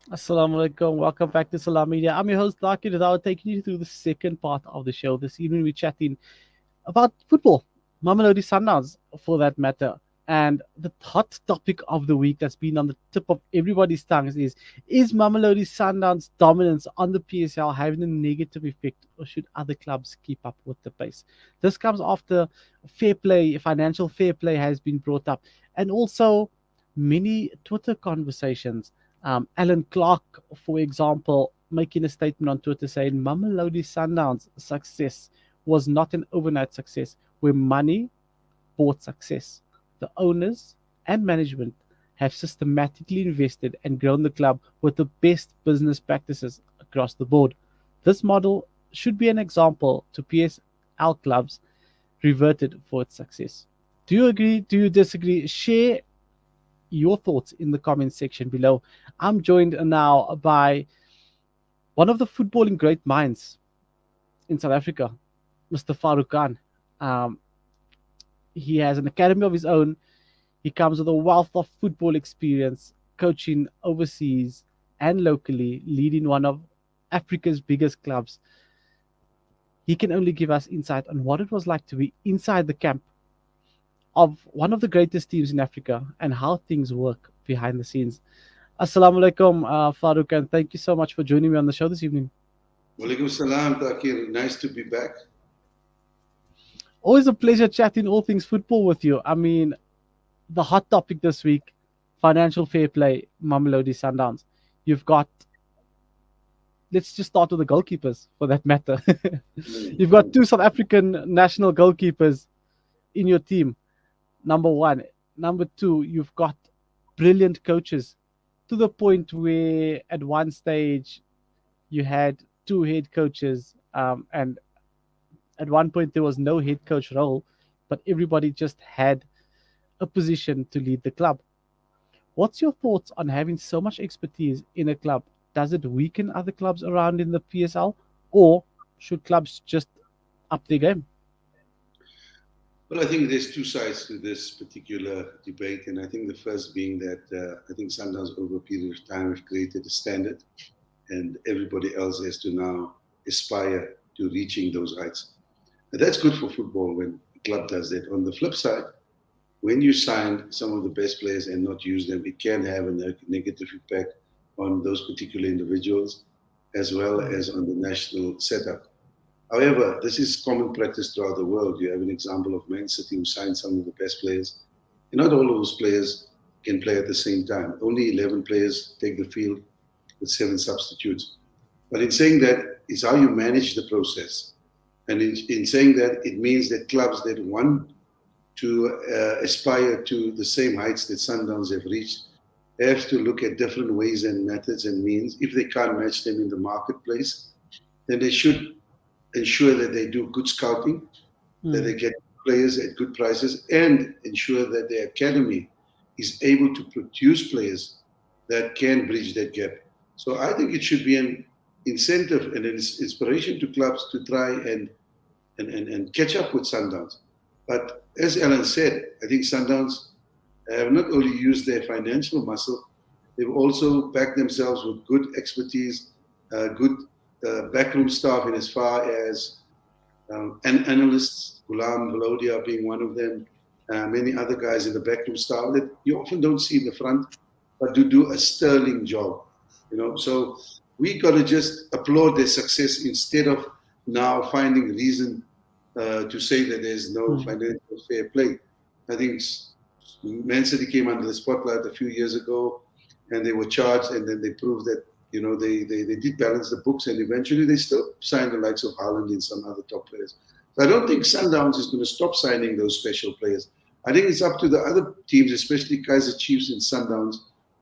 Assalamu alaikum. Welcome back to Salam Media. I'm your host, Lakir Rizal, taking you through the second part of the show. This evening, we're chatting about football, Mamelodi Sundowns, for that matter. And the hot topic of the week that's been on the tip of everybody's tongues is Mamelodi Sundowns' dominance on the PSL having a negative effect, or should other clubs keep up with the pace? This comes after fair play, financial fair play has been brought up, and also many Twitter conversations. Alan Clark, for example, making a statement on Twitter saying Mamelodi Sundowns' success was not an overnight success where money bought success. The owners and management have systematically invested and grown the club with the best business practices across the board. This model should be an example to PSL clubs reverted for its success. Do you agree? Do you disagree? Share your thoughts in the comments section below. I'm joined now by one of the footballing great minds in South Africa, Mr. Farouk Khan. Um, he has an academy of his own. He comes with a wealth of football experience, coaching overseas and locally, leading one of Africa's biggest clubs. He can only give us insight on what it was like to be inside the camp of one of the greatest teams in Africa and how things work behind the scenes. Assalamu alaikum, Farouk, and thank you so much for joining me on the show this evening. Walaikum salam, Takir. Nice to be back. Always a pleasure chatting all things football with you. I mean, the hot topic this week, financial fair play, Mamelodi Sundowns. You've got, let's just start with the goalkeepers for that matter. You've got two South African national goalkeepers in your team, number one. Number two, you've got brilliant coaches to the point where at one stage you had two head coaches, and at one point there was no head coach role, but everybody just had a position to lead the club. What's your thoughts on having so much expertise in a club? Does it weaken other clubs around in the PSL, or should clubs just up their game? Well, I think there's two sides to this particular debate, and I think the first being that I think Sundowns over a period of time have created a standard, and everybody else has to now aspire to reaching those heights. And that's good for football when a club does that. On the flip side, when you sign some of the best players and not use them, it can have a negative impact on those particular individuals as well as on the national setup. However, this is common practice throughout the world. You have an example of Man City who signed some of the best players. And not all of those players can play at the same time. Only 11 players take the field with 7 substitutes. But in saying that, it's how you manage the process. And in saying that, it means that clubs that want to aspire to the same heights that Sundowns have reached have to look at different ways and methods and means. If they can't match them in the marketplace, then they should ensure that they do good scouting, that they Mm. get players at good prices, and ensure that their academy is able to produce players that can bridge that gap. So I think it should be an incentive and an inspiration to clubs to try and catch up with Sundowns. But as Alan said, I think Sundowns have not only used their financial muscle, they've also backed themselves with good expertise, good backroom staff, in as far as and analysts, Gulam Valodia being one of them, many other guys in the backroom staff that you often don't see in the front, but do a sterling job. So we got to just applaud their success instead of now finding reason to say that there's no Mm. financial fair play. I think Man City came under the spotlight a few years ago, and they were charged, and then they proved that they did balance the books, and eventually they still signed the likes of Haaland and some other top players. So I don't think Sundowns is going to stop signing those special players. I think it's up to the other teams, especially Kaiser Chiefs and Sundowns,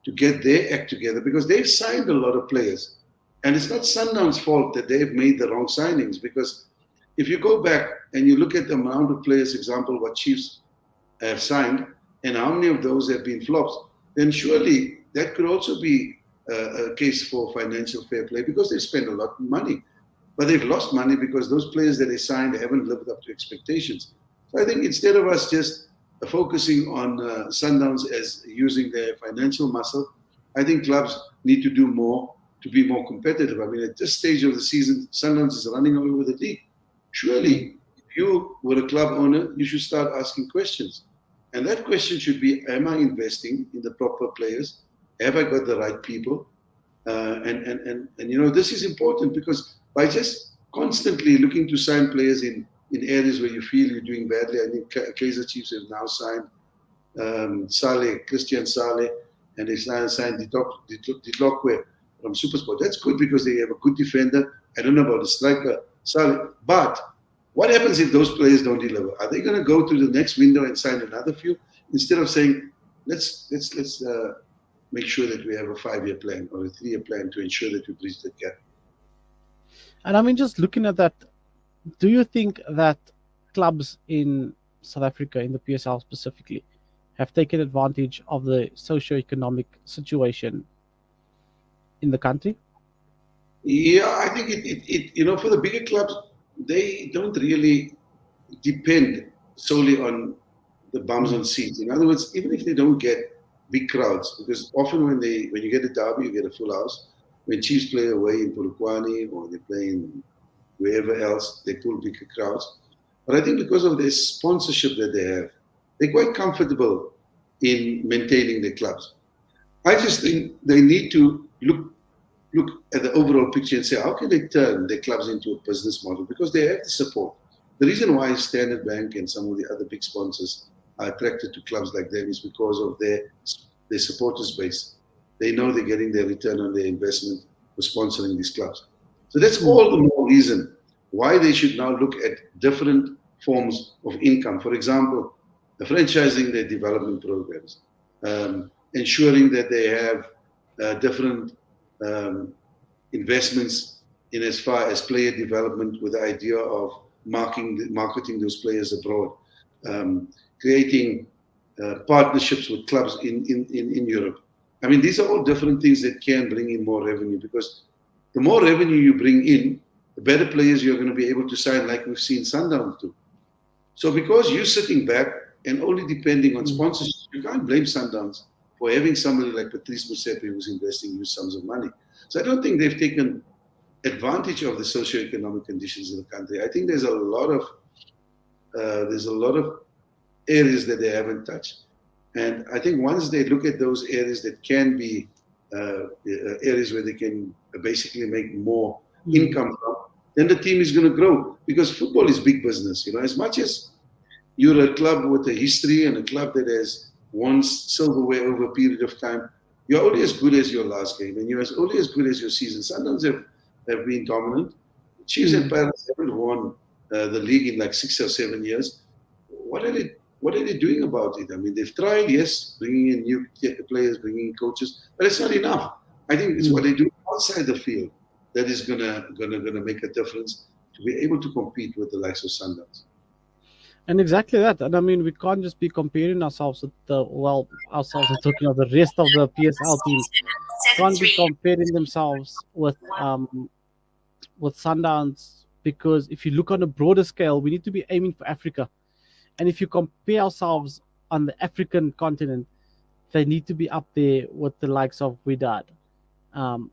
to get their act together because they've signed a lot of players. And it's not Sundowns' fault that they've made the wrong signings because if you go back and you look at the amount of players, example, what Chiefs have signed and how many of those have been flops, then surely that could also be a case for financial fair play because they've spent a lot of money. But they've lost money because those players that they signed haven't lived up to expectations. So I think instead of us just focusing on Sundowns as using their financial muscle, I think clubs need to do more to be more competitive. I mean, at this stage of the season, Sundowns is running away with the league. Surely, if you were a club owner, you should start asking questions. And that question should be, am I investing in the proper players? Have I got the right people? And this is important because by just constantly looking to sign players in areas where you feel you're doing badly, I think Kaizer Chiefs have now signed Christian Saleh, and they signed Ditlokwe from Supersport. That's good because they have a good defender. I don't know about the striker, Saleh. But what happens if those players don't deliver? Are they going to go to the next window and sign another few instead of saying, let's make sure that we have a 5-year plan or a 3-year plan to ensure that we bridge the gap? And I mean, just looking at that, do you think that clubs in South Africa, in the PSL specifically, have taken advantage of the socio-economic situation in the country? Yeah, I think it for the bigger clubs, they don't really depend solely on the bums on seats. In other words, even if they don't get big crowds, because often when you get a derby, you get a full house. When Chiefs play away in Polokwane or they play in wherever else, they pull bigger crowds. But I think because of their sponsorship that they have, they're quite comfortable in maintaining their clubs. I just think they need to look at the overall picture and say, how can they turn their clubs into a business model? Because they have the support. The reason why Standard Bank and some of the other big sponsors are attracted to clubs like them is because of their supporters base. They know they're getting their return on their investment for sponsoring these clubs. So that's all the more reason why they should now look at different forms of income. For example, franchising their development programs, ensuring that they have different investments in as far as player development with the idea of marketing those players abroad, creating partnerships with clubs in Europe. I mean, these are all different things that can bring in more revenue, because the more revenue you bring in, the better players you're going to be able to sign, like we've seen Sundowns do. So because you're sitting back and only depending on sponsorship, you can't blame Sundowns for having somebody like Patrice Motsepe who's investing huge sums of money. So I don't think they've taken advantage of the socio-economic conditions in the country. I think there's a lot of areas that they haven't touched. And I think once they look at those areas that can be areas where they can basically make more income from, then the team is going to grow, because football is big business. As much as you're a club with a history and a club that has won silverware over a period of time, you're only as good as your last game, and you're only as good as your season. Sundowns have been dominant. Chiefs and Pirates haven't won the league in like 6 or 7 years. What are they doing about it? I mean, they've tried, yes, bringing in new players, bringing in coaches, but it's not enough. I think it's what they do outside the field that is gonna make a difference to be able to compete with the likes of Sundowns. And exactly that. And I mean, we can't just be comparing ourselves with ourselves and talking of the rest of the PSL teams. Can't be comparing themselves with Sundowns, because if you look on a broader scale, we need to be aiming for Africa. And if you compare ourselves on the African continent, they need to be up there with the likes of Wydad.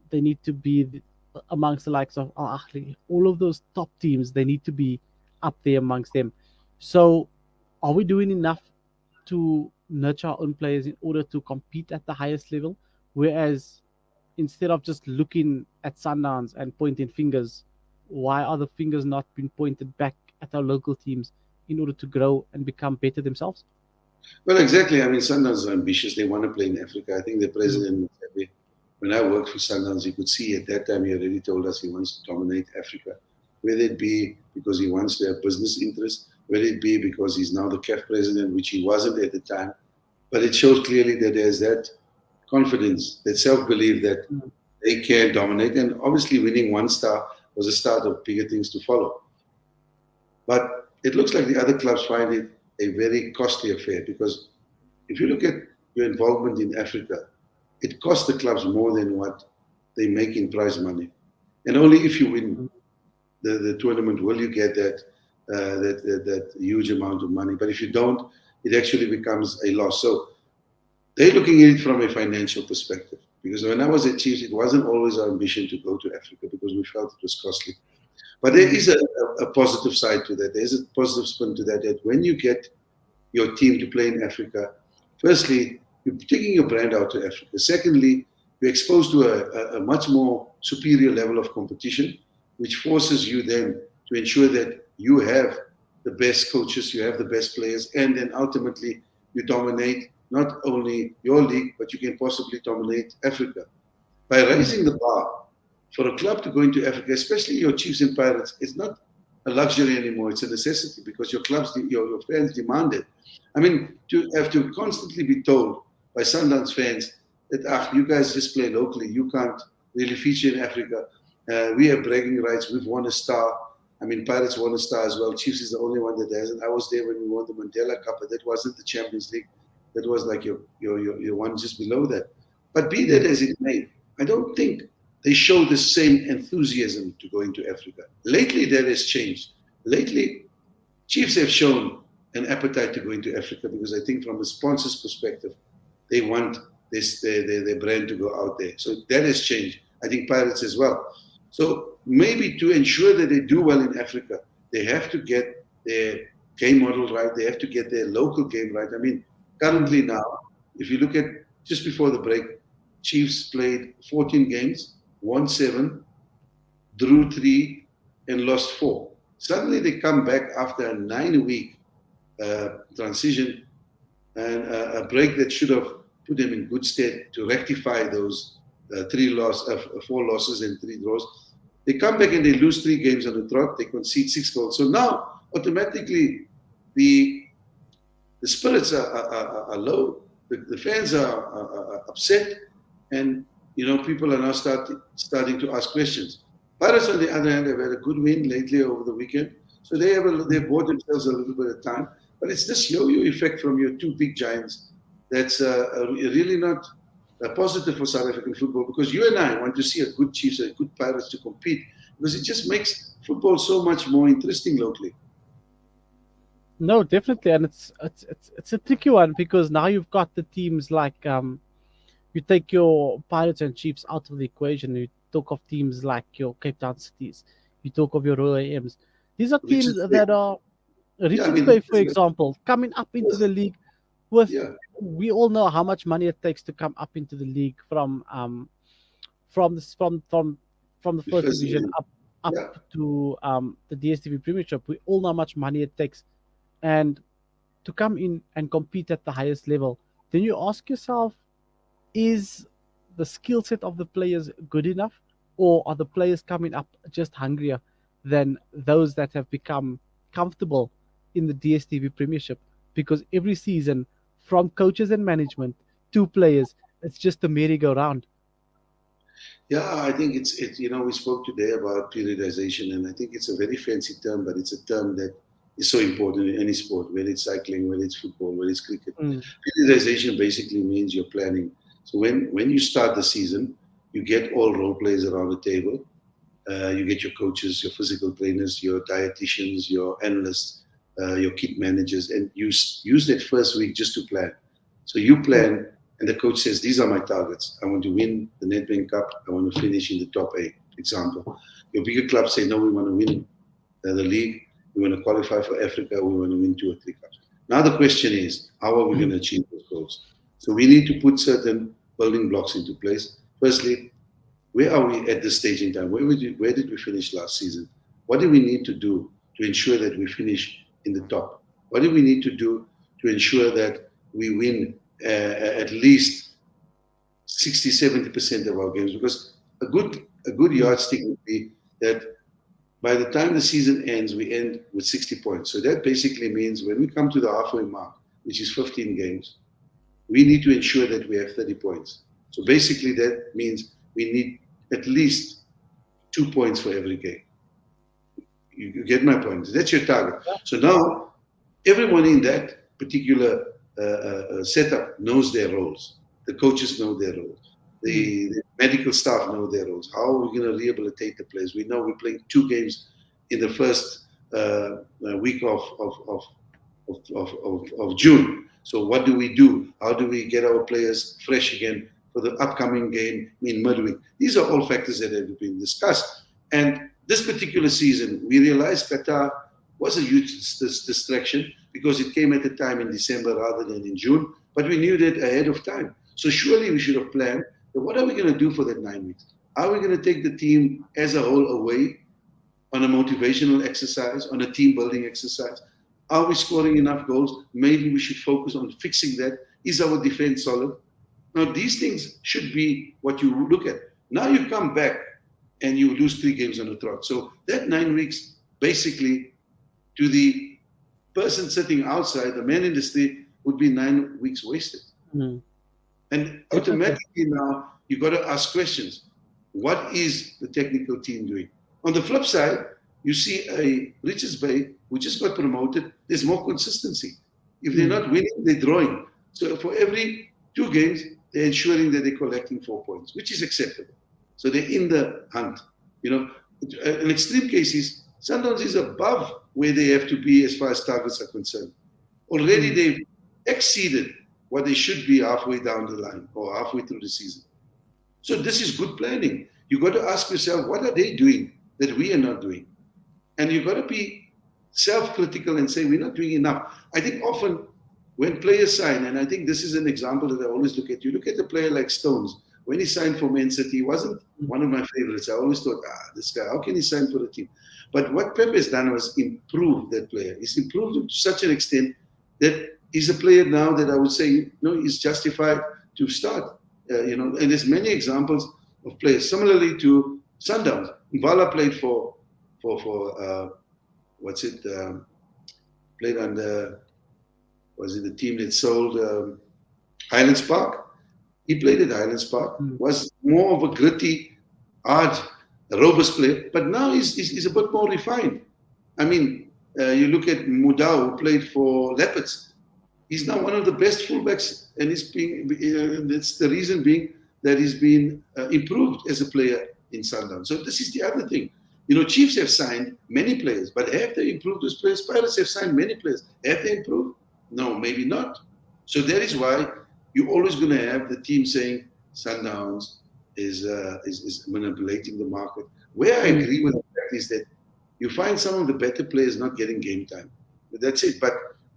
They need to be amongst the likes of Al Ahly. All of those top teams, they need to be up there amongst them. So are we doing enough to nurture our own players in order to compete at the highest level? Whereas instead of just looking at Sundowns and pointing fingers, why are the fingers not being pointed back at our local teams in order to grow and become better themselves? Well, exactly. I mean, Sundowns are ambitious. They want to play in Africa. I think the president, when I worked for Sundowns, you could see at that time he already told us he wants to dominate Africa, whether it be because he wants to have business interests, whether it be because he's now the CAF president, which he wasn't at the time. But it shows clearly that there's that confidence, that self-belief that they can dominate. And obviously winning one star was a start of bigger things to follow. But it looks like the other clubs find it a very costly affair, because if you look at your involvement in Africa, it costs the clubs more than what they make in prize money. And only if you win the tournament will you get that huge amount of money. But if you don't, it actually becomes a loss. So they're looking at it from a financial perspective. Because when I was at Chiefs, it wasn't always our ambition to go to Africa because we felt it was costly. But there is a positive side to that. There's a positive spin to that. That when you get your team to play in Africa, firstly, you're taking your brand out to Africa. Secondly, you're exposed to a much more superior level of competition, which forces you then to ensure that you have the best coaches, you have the best players, and then ultimately you dominate not only your league, but you can possibly dominate Africa. By raising the bar for a club to go into Africa, especially your Chiefs and Pirates, it's not a luxury anymore. It's a necessity because your fans demand it. I mean, to have to constantly be told by Sundowns fans that, you guys just play locally. You can't really feature in Africa. We have bragging rights. We've won a star. I mean, Pirates won a star as well. Chiefs is the only one that hasn't. I was there when we won the Mandela Cup, but that wasn't the Champions League. That was like your one just below that. But be that as it may, I don't think they show the same enthusiasm to go into Africa. Lately, that has changed. Lately, Chiefs have shown an appetite to go into Africa because I think from a sponsor's perspective, they want their brand to go out there. So that has changed. I think Pirates as well. So maybe to ensure that they do well in Africa, they have to get their game model right. They have to get their local game right. I mean, currently now, if you look at just before the break, Chiefs played 14 games, won 7, drew 3, and lost 4. Suddenly they come back after a 9-week transition and a break that should have put them in good stead to rectify those 4 losses and 3 draws. They come back and they lose 3 games on the trot. They concede 6 goals. So now, automatically, the spirits are low. The fans are upset. And, people are now starting to ask questions. Pirates, on the other hand, have had a good win lately over the weekend. So they bought themselves a little bit of time. But it's this yo-yo effect from your 2 big giants that's really not positive for South African football, because you and I want to see a good Chiefs, a good Pirates to compete, because it just makes football so much more interesting locally. No, definitely, and it's a tricky one because now you've got the teams like you take your Pirates and Chiefs out of the equation. You talk of teams like your Cape Town Cities. You talk of your Royal AMs. These are teams that are Richards Bay, for example, coming up into the league with. We all know how much money it takes to come up into the league from the first division up to the DStv Premiership. We all know how much money it takes, and to come in and compete at the highest level. Then you ask yourself, is the skill set of the players good enough, or are the players coming up just hungrier than those that have become comfortable in the DStv Premiership? Because every season, from coaches and management to players, it's just a merry-go-round. Yeah, I think it's we spoke today about periodization, and I think it's a very fancy term, but it's a term that is so important in any sport, whether it's cycling, whether it's football, whether it's cricket. Periodization basically means you're planning. So when you start the season, you get all role players around the table. You get your coaches, your physical trainers, your dietitians, your analysts, your kit managers, and you use that first week just to plan. So you plan, and the coach says, these are my targets. I want to win the Nedbank Cup. I want to finish in the top 8, example. Your bigger clubs say, no, we want to win the league. We want to qualify for Africa. We want to win 2 or 3 cups. Now the question is, how are we going to achieve those goals? So we need to put certain building blocks into place. Firstly, where are we at this stage in time? Where did we finish last season? What do we need to do to ensure that we finish in the top? What do we need to do to ensure that we win at least 60-70% of our games? Because a good yardstick would be that by the time the season ends, we end with 60 points. So that basically means when we come to the halfway mark, which is 15 games, we need to ensure that we have 30 points. So basically that means we need at least 2 points for every game. You get my point. That's your target. So now everyone in that particular setup knows their roles. The coaches know their roles. The medical staff know their roles. How are we going to rehabilitate the players? We know we're playing 2 games in the first week of June. So what do we do? How do we get our players fresh again for the upcoming game in midweek. These are all factors that have been discussed. And this particular season, we realized Qatar was a huge distraction because it came at a time in December rather than in June, but we knew that ahead of time. So surely we should have planned that what are we going to do for that 9 weeks? Are we going to take the team as a whole away on a motivational exercise, on a team building exercise? Are we scoring enough goals? Maybe we should focus on fixing that. Is our defense solid? Now, these things should be what you look at. Now you come back and you lose 3 games on the trot. So that 9 weeks, basically, to the person sitting outside, the man in the street, would be 9 weeks wasted. Mm. And automatically now, you've got to ask questions. What is the technical team doing? On the flip side, you see a Richards Bay who just got promoted. There's more consistency. If they're not winning, they're drawing. So for every 2 games, they're ensuring that they're collecting 4 points, which is acceptable. So they're in the hunt. You know, in extreme cases, Sundowns is above where they have to be as far as targets are concerned. Already they've exceeded what they should be halfway down the line or halfway through the season. So this is good planning. You've got to ask yourself, what are they doing that we are not doing? And you've got to be self-critical and say, we're not doing enough. I think often when players sign, and I think this is an example that I always look at, you look at a player like Stones. When he signed for Man City, he wasn't one of my favorites. I always thought, this guy, how can he sign for the team? But what Pep has done was improve that player. He's improved him to such an extent that he's a player now that I would say, you know, he's justified to start. You know, and there's many examples of players. Similarly to Sundowns, Mbala played for played under, was it the team that sold Highlands Park? He played at Highlands Park, was more of a gritty, hard, robust player, but now he's a bit more refined. I mean, you look at Mudau, who played for Leopards. He's now one of the best fullbacks, and that's the reason being that he's been improved as a player in Sundowns. So this is the other thing. You know, Chiefs have signed many players, but have they improved those players? Pirates have signed many players. Have they improved? No, maybe not. So that is why you're always going to have the team saying Sundowns is manipulating the market. Where I agree with that is that you find some of the better players not getting game time. But that's it. But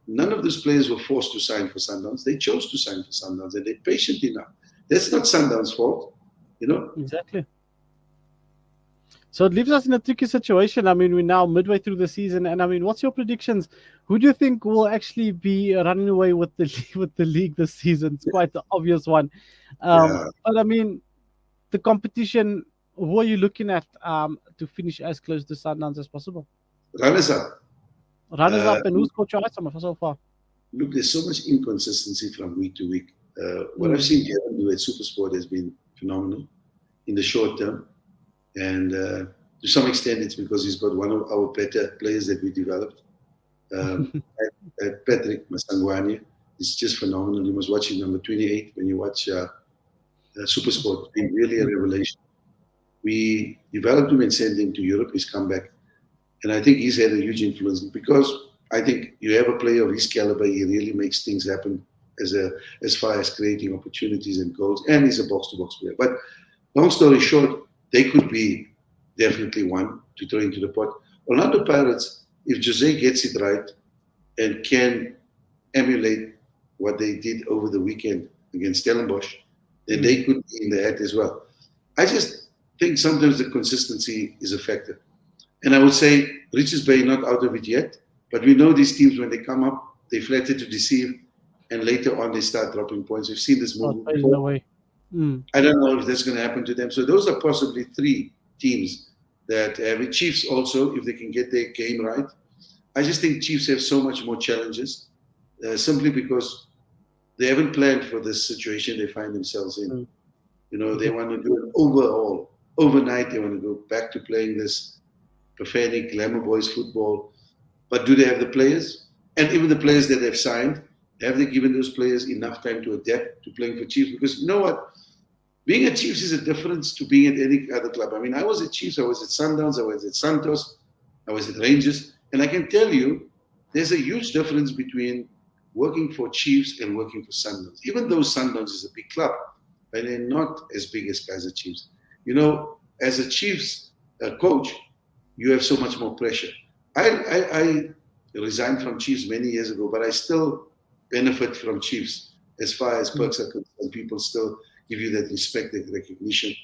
none of those players were forced to sign for Sundowns. They chose to sign for Sundowns, and they're patient enough. That's not Sundowns' fault, you know? Exactly. So it leaves us in a tricky situation. I mean, we're now midway through the season, and I mean, what's your predictions? Who do you think will actually be running away with the league this season? It's quite the obvious one. But I mean, the competition, who are you looking at to finish as close to Sundowns as possible? Runners up. Runners up, and who's caught your eye so far? Look, there's so much inconsistency from week to week. What I've seen Kevin do at Supersport has been phenomenal in the short term. And to some extent, it's because he's got one of our better players that we developed. Patrick Masangwane is just phenomenal. You must watch him, number 28, when you watch Supersport. It's been really a revelation. We developed him and sent him to Europe. He's come back. And I think he's had a huge influence because I think you have a player of his caliber, he really makes things happen as far as creating opportunities and goals. And he's a box-to-box player. But long story short, they could be definitely one to throw into the pot. Orlando Pirates, if Jose gets it right and can emulate what they did over the weekend against Stellenbosch, then they could be in the hat as well. I just think sometimes the consistency is a factor. And I would say Richards Bay not out of it yet, but we know these teams, when they come up, they flatter to deceive, and later on they start dropping points. We've seen this movement before. I don't know if that's going to happen to them. So those are possibly 3 teams that have it. Chiefs also, if they can get their game right. I just think Chiefs have so much more challenges simply because they haven't planned for this situation they find themselves in. You know, they want to do an overhaul. Overnight, they want to go back to playing this profane glamour boys football. But do they have the players? And even the players that they've signed, have they given those players enough time to adapt to playing for Chiefs? Because you know what? Being at Chiefs is a difference to being at any other club. I mean, I was at Chiefs, I was at Sundowns, I was at Santos, I was at Rangers. And I can tell you, there's a huge difference between working for Chiefs and working for Sundowns. Even though Sundowns is a big club, and they're not as big as Kaizer Chiefs. You know, as a Chiefs coach, you have so much more pressure. I resigned from Chiefs many years ago, but I still benefit from Chiefs as far as perks are concerned. People still give you that respect, that recognition.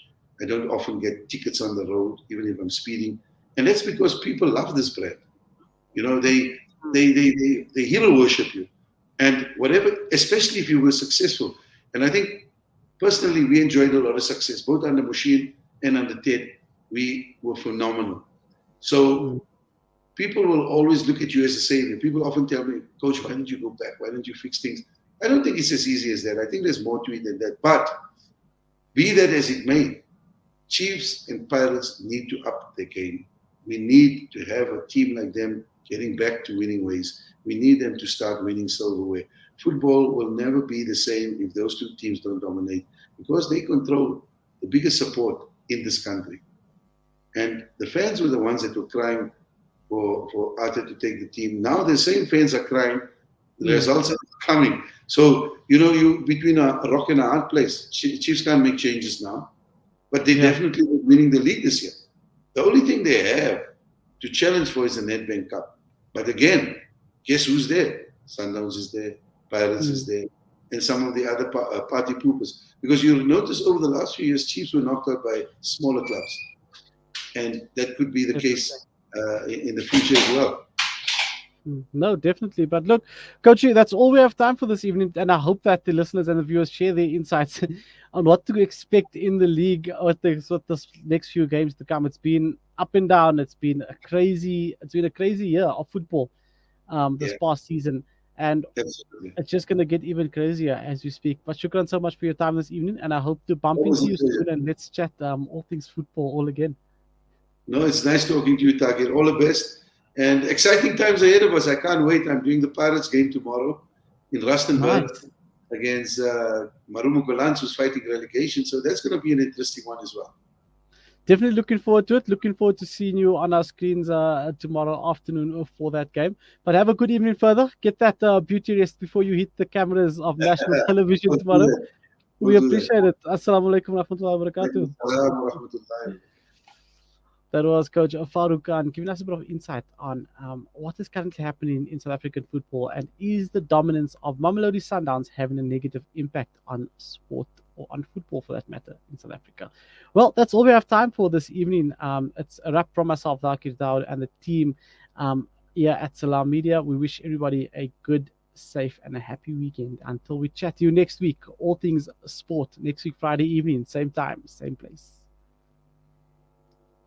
I don't often get tickets on the road, even if I'm speeding, and that's because people love this brand. You know, they hero worship you, and whatever, especially if you were successful. And I think personally, we enjoyed a lot of success, both under Mushin and under Ted. We were phenomenal. So people will always look at you as a savior. People often tell me, Coach, why don't you go back? Why don't you fix things? I don't think it's as easy as that. I think there's more to it than that. But be that as it may, Chiefs and Pirates need to up their game. We need to have a team like them getting back to winning ways. We need them to start winning silverware. Football will never be the same if those two teams don't dominate because they control the biggest support in this country. And the fans were the ones that were crying for Arthur to take the team. Now the same fans are crying. The results are coming. So, you know, you between a rock and a hard place. Chiefs can't make changes now. But they definitely were winning the league this year. The only thing they have to challenge for is the Nedbank Cup. But again, guess who's there? Sundowns is there, Pirates is there, and some of the other party poopers. Because you'll notice over the last few years, Chiefs were knocked out by smaller clubs. And that could be the case in the future as well. No, definitely. But look, Coach, that's all we have time for this evening. And I hope that the listeners and the viewers share their insights on what to expect in the league with this next few games to come. It's been up and down. It's been a crazy year of football this past season. And it's just going to get even crazier as we speak. But shukran so much for your time this evening. And I hope to bump into you soon and let's chat all things football all again. No, it's nice talking to you, Takir. All the best. And exciting times ahead of us. I can't wait. I'm doing the Pirates game tomorrow in Rustenburg against Marumo Golans, who's fighting relegation. So that's going to be an interesting one as well. Definitely looking forward to it. Looking forward to seeing you on our screens tomorrow afternoon for that game. But have a good evening further. Get that beauty rest before you hit the cameras of national television tomorrow. We appreciate it. Assalamu alaikum wa rahmatullahi wa barakatuh. That was Coach Farouk Khan giving us a bit of insight on what is currently happening in South African football and is the dominance of Mamelodi Sundowns having a negative impact on sport or on football for that matter in South Africa. Well, that's all we have time for this evening. It's a wrap from myself, Zakir Daud, and the team here at Salam Media. We wish everybody a good, safe, and a happy weekend until we chat to you next week. All things sport next week, Friday evening, same time, same place.